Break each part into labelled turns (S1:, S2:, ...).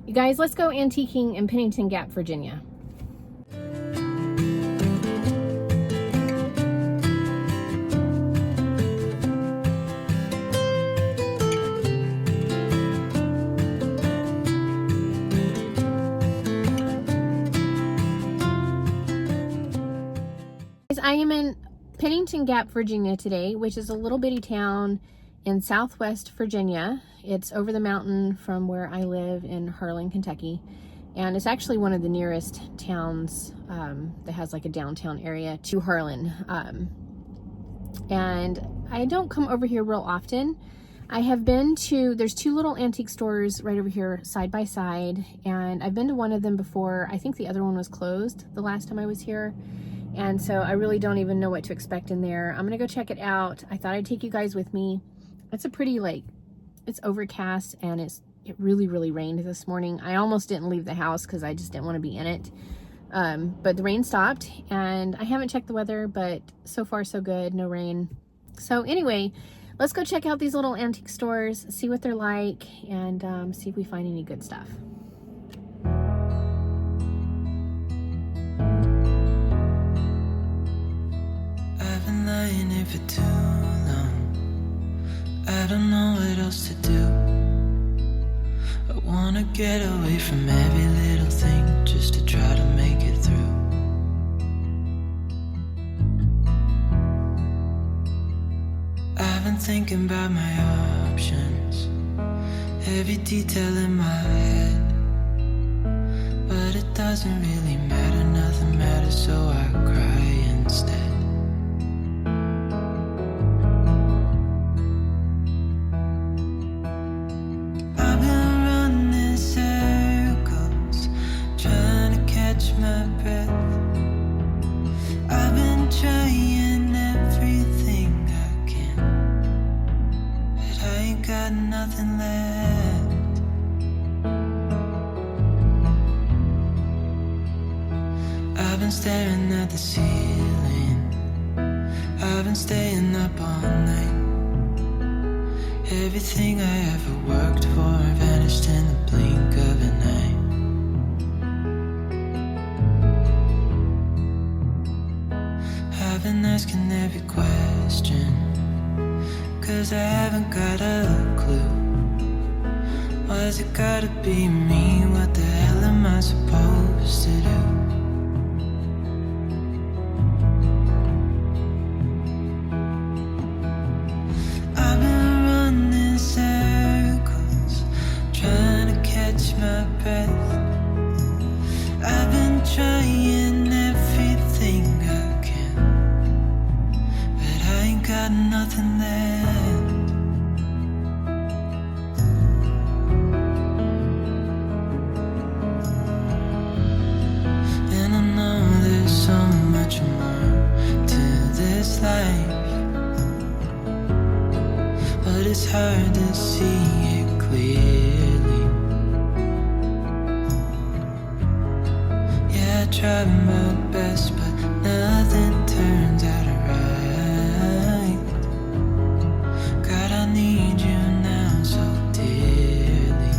S1: You guys, let's go antiquing in Pennington Gap, Virginia. I am in Pennington Gap, Virginia today, which is a little bitty town in southwest Virginia. It's over the mountain from where I live in Harlan, Kentucky. And it's actually one of the nearest towns that has like a downtown area to Harlan. And I don't come over here real often. I have been to, there's two little antique stores right over here side by side. And I've been to one of them before. I think the other one was closed the last time I was here. And so I really don't even know what to expect in there. I'm gonna go check it out. I thought I'd take you guys with me. It's a pretty, it's overcast and it really, really rained this morning. I almost didn't leave the house because I just didn't want to be in it. But the rain stopped and I haven't checked the weather, but so far so good, no rain. So anyway, let's go check out these little antique stores, see what they're like, and see if we find any good stuff.
S2: Lying here for too long. I don't know what else to do. I wanna get away from every little thing just to try to make it through. I've been thinking about my options, every detail in my head, but it doesn't really matter, nothing matters, so I cry instead. My breath. I've been trying everything I can, but I ain't got nothing left. I've been staring at the ceiling, I've been staying up all night. Everything I ever worked for vanished in the blink of an eye. I've been asking every question, 'cause I haven't got a clue. Why's it gotta be me? What the hell am I supposed to do? I've been running circles, trying to catch my breath. I've been trying everything I can, got nothing left. And I know there's so much more to this life, but it's hard to see it clearly. Yeah, I tried my best, but nothing turns out right. God, I need you now so dearly,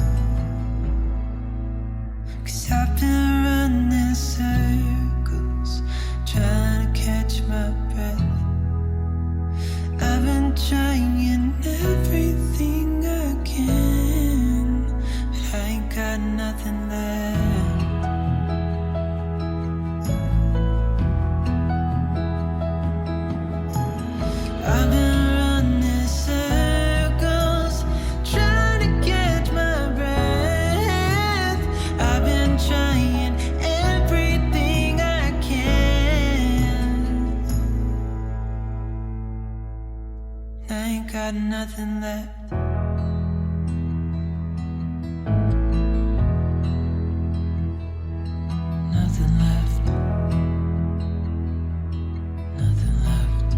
S2: 'cause I've been running circles, trying to catch my breath. I've been trying everything I can, but I ain't got nothing left. I've been got nothing left. Nothing left. Nothing left.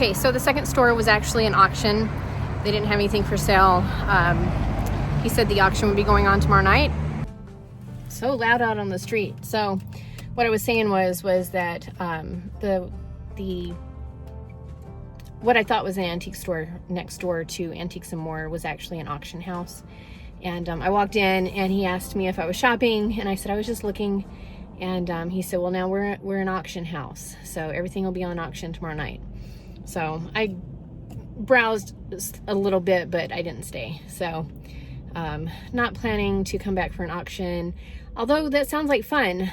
S1: Okay, so the second store was actually an auction. They didn't have anything for sale. He said the auction would be going on tomorrow night. So loud out on the street. So what I was saying was that what I thought was an antique store next door to Antiques and More was actually an auction house. And I walked in and he asked me if I was shopping, and I said I was just looking. And he said, well, now we're an auction house, so everything will be on auction tomorrow night. So I browsed a little bit, but I didn't stay. So not planning to come back for an auction, although that sounds like fun.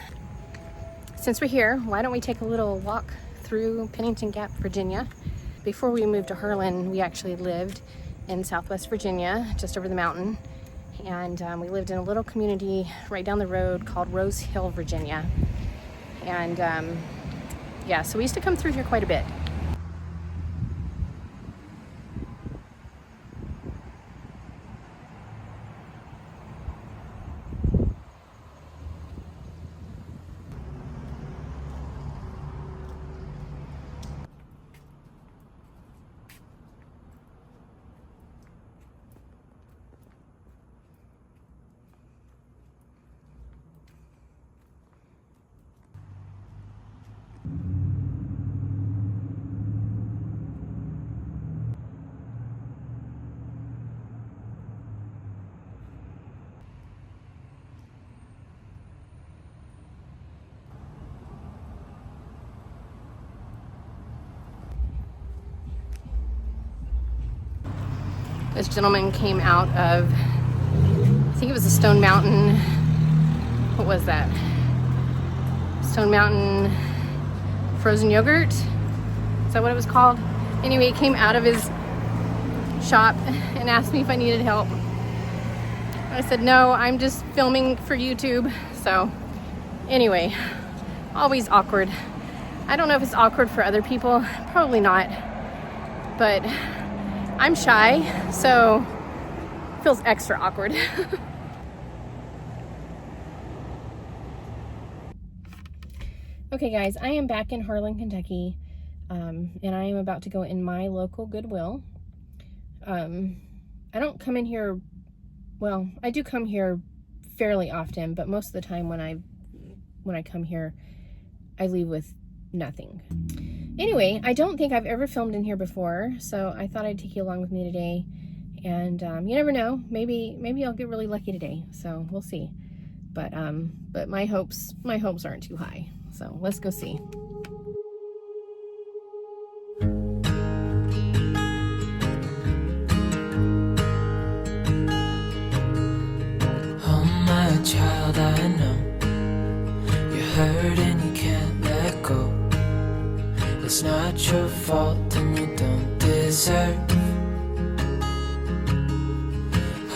S1: Since we're here, why don't we take a little walk through Pennington Gap, Virginia. Before we moved to Harlan, we actually lived in Southwest Virginia, just over the mountain. And we lived in a little community right down the road called Rose Hill, Virginia. And yeah, so we used to come through here quite a bit. This gentleman came out of, I think it was a Stone Mountain, what was that? Stone Mountain frozen yogurt? Is that what it was called? Anyway, he came out of his shop and asked me if I needed help. I said, no, I'm just filming for YouTube. So anyway, always awkward. I don't know if it's awkward for other people, probably not, but I'm shy, so it feels extra awkward. Okay guys, I am back in Harlan, Kentucky, and I am about to go in my local Goodwill. I don't come in here, well, I do come here fairly often, but most of the time when I come here, I leave with nothing. Anyway, I don't think I've ever filmed in here before, so I thought I'd take you along with me today. And you never know, maybe I'll get really lucky today. So we'll see. But my hopes aren't too high. So let's go see.
S2: Oh my child, I know you're hurt and you can't let go. It's not your fault and you don't deserve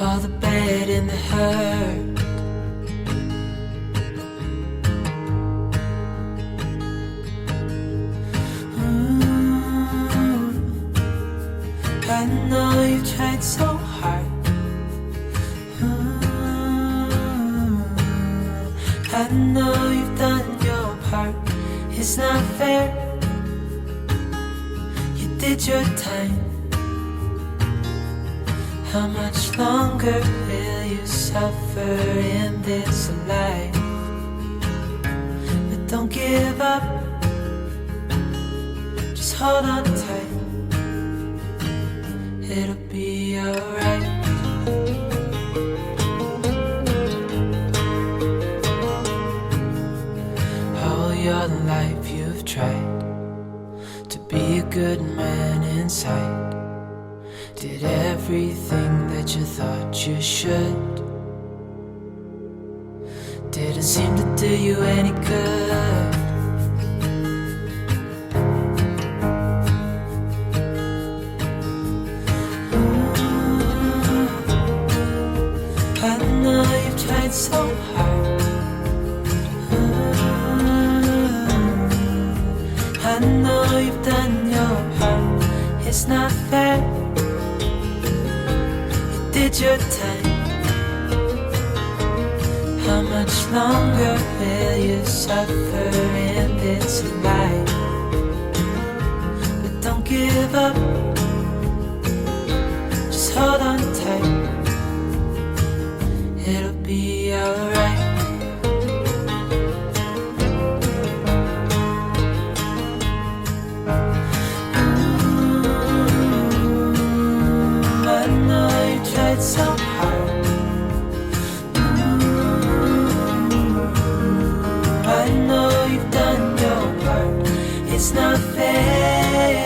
S2: all the bad and the hurt. I know you tried so hard. I know you've done your part. It's not fair. Did your time. How much longer will you suffer in this life? But don't give up. Just hold on tight. It'll be alright. All your life you've tried to be a good man inside. Did everything that you thought you should. Didn't seem to do you any good. I know you've tried so hard. I know you've done your part. It's not fair. You did your time. How much longer will you suffer in this life? But don't give up, just hold on tight, it'll be alright. I know you tried so hard, I know you've done your part. It's not fair, you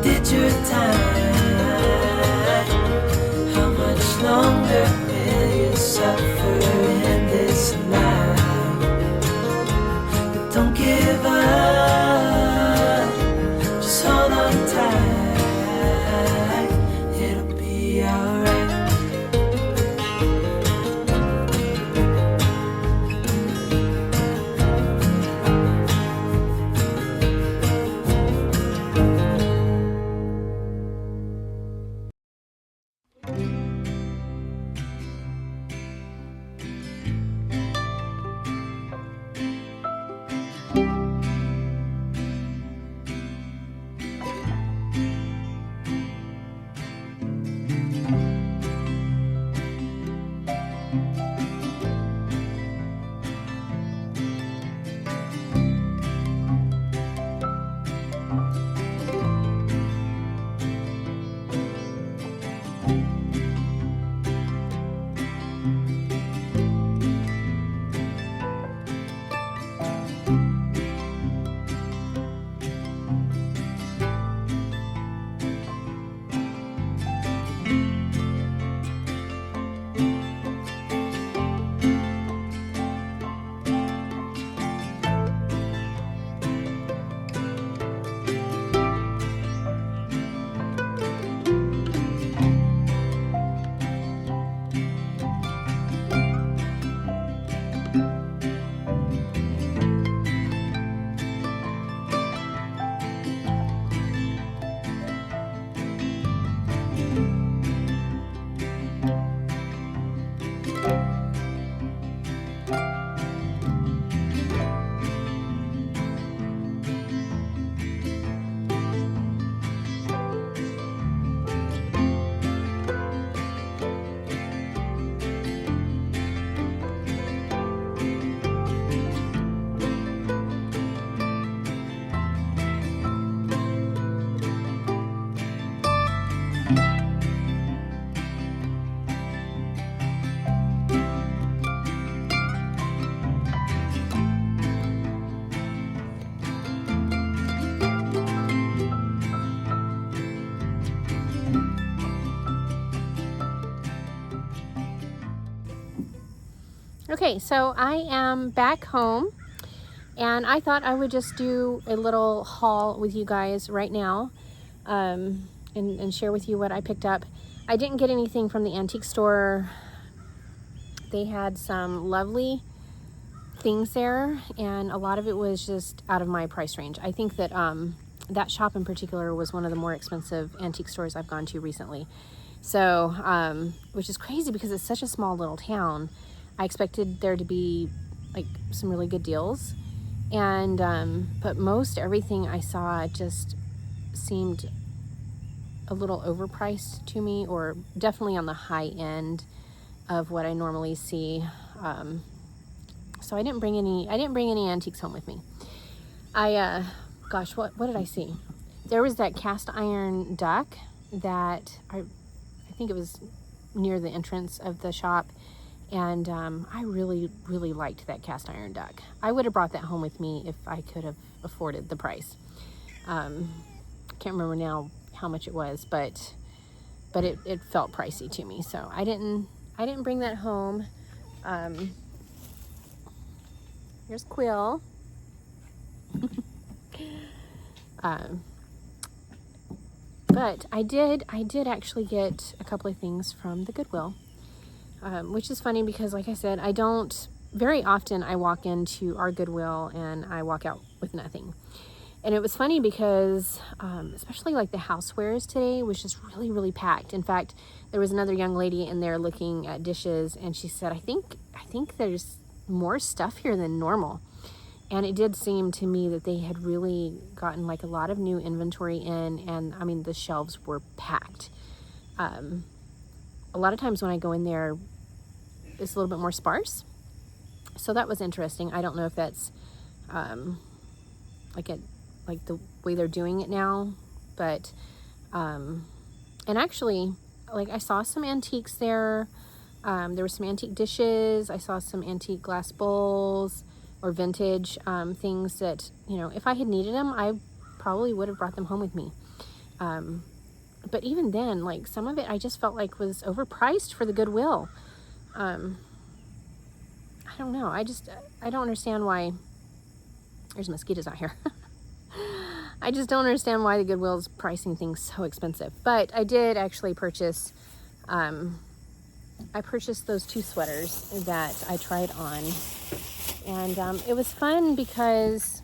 S2: did your time. How much longer will you suffer in this life? But don't give up, just hold on tight, it'll be alright.
S1: Okay, so I am back home, and I thought I would just do a little haul with you guys right now, and share with you what I picked up. I didn't get anything from the antique store. They had some lovely things there, and a lot of it was just out of my price range. I think that that shop in particular was one of the more expensive antique stores I've gone to recently. So, which is crazy because it's such a small little town. I expected there to be like some really good deals, and but most everything I saw just seemed a little overpriced to me, or definitely on the high end of what I normally see. So I didn't bring any antiques home with me. Gosh, what did I see? There was that cast iron duck that I think it was near the entrance of the shop. And I really, really liked that cast iron duck. I would have brought that home with me if I could have afforded the price. Can't remember now how much it was, but it felt pricey to me, so I didn't bring that home. Here's Quill. But I did actually get a couple of things from the Goodwill. Which is funny because, like I said, very often I walk into our Goodwill and I walk out with nothing. And it was funny because, especially like the housewares today was just really, really packed. In fact, there was another young lady in there looking at dishes, and she said, I think there's more stuff here than normal. And it did seem to me that they had really gotten like a lot of new inventory in, and I mean, the shelves were packed. A lot of times when I go in there, it's a little bit more sparse. So that was interesting. I don't know if that's like the way they're doing it now, but and actually, like, I saw some antiques there. There were some antique dishes. I saw some antique glass bowls or vintage things that, you know, if I had needed them, I probably would have brought them home with me. But even then, like, some of it I just felt like was overpriced for the Goodwill. I don't know. I don't understand why. There's mosquitoes out here. I just don't understand why the Goodwill's pricing things so expensive. But I did actually purchase, I purchased those 2 sweaters that I tried on. And it was fun because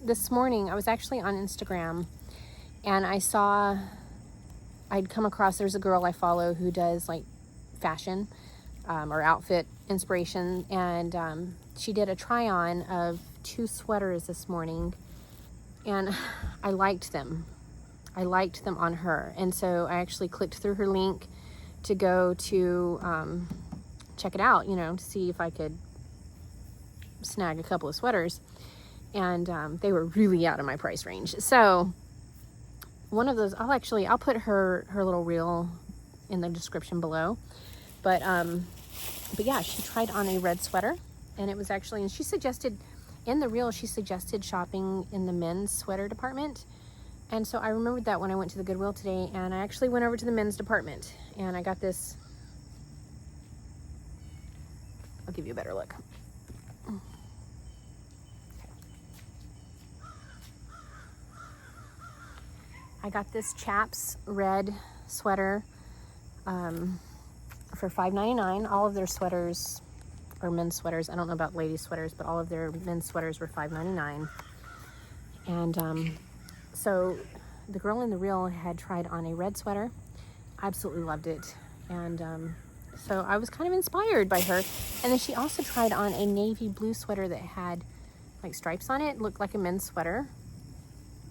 S1: this morning I was actually on Instagram and I'd come across, there's a girl I follow who does like fashion or outfit inspiration. And she did a try on of 2 sweaters this morning. And I liked them. I liked them on her. And so I actually clicked through her link to go to check it out, you know, to see if I could snag a couple of sweaters. And they were really out of my price range. So one of those, I'll put her little reel in the description below. But yeah, she tried on a red sweater, and it was actually, and she suggested, in the reel, she suggested shopping in the men's sweater department. And so I remembered that when I went to the Goodwill today, and I actually went over to the men's department, and I got this. I'll give you a better look. I got this Chaps red sweater for $5.99. All of their sweaters, or men's sweaters, I don't know about ladies' sweaters, but all of their men's sweaters were $5.99. And so the girl in the reel had tried on a red sweater. Absolutely loved it. And so I was kind of inspired by her. And then she also tried on a navy blue sweater that had like stripes on it. It looked like a men's sweater.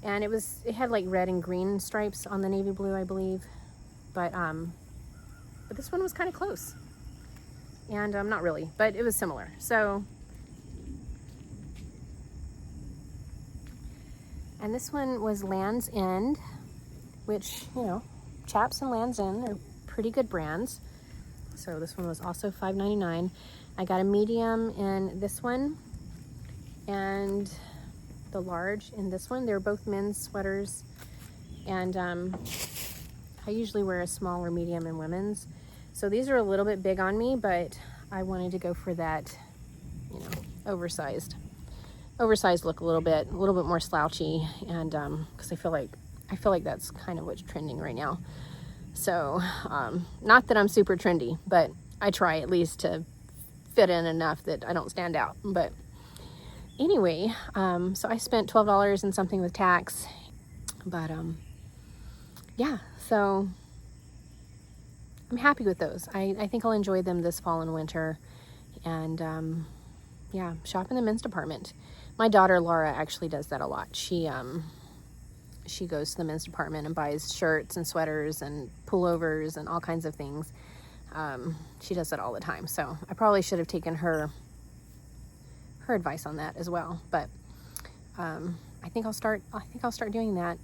S1: And it had like red and green stripes on the navy blue, I believe. But this one was kind of close. And not really, but it was similar. So, and this one was Land's End, which, you know, Chaps and Land's End are pretty good brands. So this one was also $5.99. I got a medium in this one and the large in this one. They're both men's sweaters. And I usually wear a small or medium in women's. So these are a little bit big on me, but I wanted to go for that, you know, oversized look, a little bit more slouchy, and because I feel like that's kind of what's trending right now. So not that I'm super trendy, but I try at least to fit in enough that I don't stand out. But anyway, so I spent $12 and something with tax, but yeah, so I'm happy with those. I think I'll enjoy them this fall and winter. And yeah, shop in the men's department. My daughter Laura actually does that a lot. She goes to the men's department and buys shirts and sweaters and pullovers and all kinds of things. She does that all the time. So I probably should have taken her advice on that as well. But I think I'll start doing that.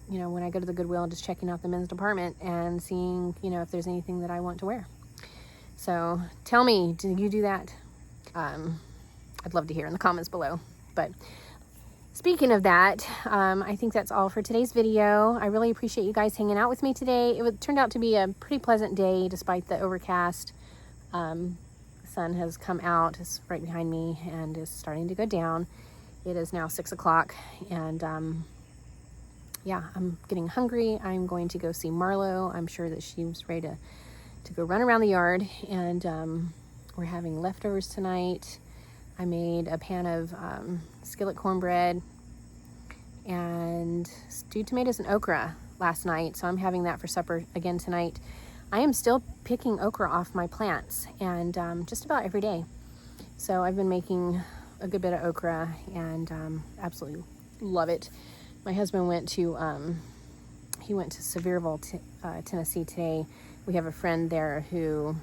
S1: You know, when I go to the Goodwill, just checking out the men's department and seeing, you know, if there's anything that I want to wear. So tell me, do you do that? I'd love to hear in the comments below. But speaking of that, I think that's all for today's video. I really appreciate you guys hanging out with me today. It turned out to be a pretty pleasant day despite the overcast. The sun has come out, it's right behind me, and is starting to go down. It is now 6 o'clock, and yeah, I'm getting hungry. I'm going to go see Marlo. I'm sure that she's ready to go run around the yard, and we're having leftovers tonight. I made a pan of skillet cornbread and stewed tomatoes and okra last night, so I'm having that for supper again tonight. I am still picking okra off my plants, and just about every day. So I've been making a good bit of okra, and absolutely love it. My husband went to Sevierville, Tennessee today. We have a friend there who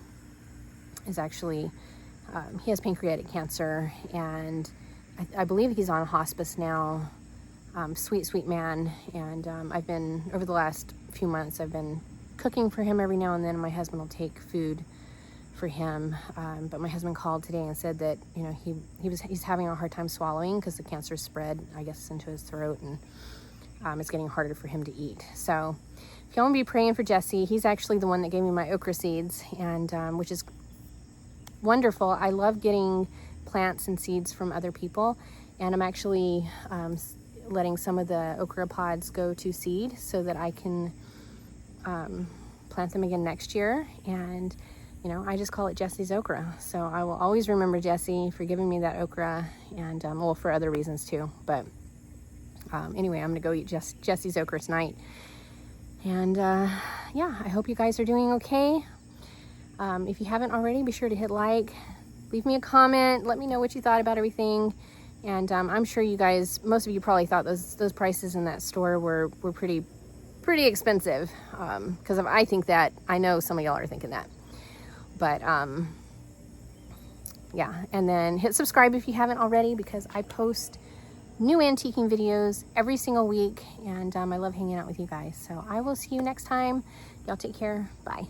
S1: is actually, he has pancreatic cancer, and I believe he's on hospice now. Sweet man. And I've been, over the last few months, I've been cooking for him every now and then. My husband will take food for him, but my husband called today and said that, you know, he's having a hard time swallowing because the cancer spread, I guess, into his throat, and it's getting harder for him to eat. So if y'all want to be praying for Jesse, he's actually the one that gave me my okra seeds, and which is wonderful. I love getting plants and seeds from other people, and I'm actually letting some of the okra pods go to seed so that I can plant them again next year. And you know, I just call it Jesse's okra. So I will always remember Jesse for giving me that okra, and well, for other reasons too. But anyway, I'm gonna go eat Jesse's okra tonight. And yeah, I hope you guys are doing okay. If you haven't already, be sure to hit like, leave me a comment, let me know what you thought about everything. And I'm sure you guys, most of you probably thought those prices in that store were pretty expensive, because I think that, I know some of y'all are thinking that. But yeah, and then hit subscribe if you haven't already, because I post new antiquing videos every single week, and I love hanging out with you guys. So I will see you next time. Y'all take care. Bye.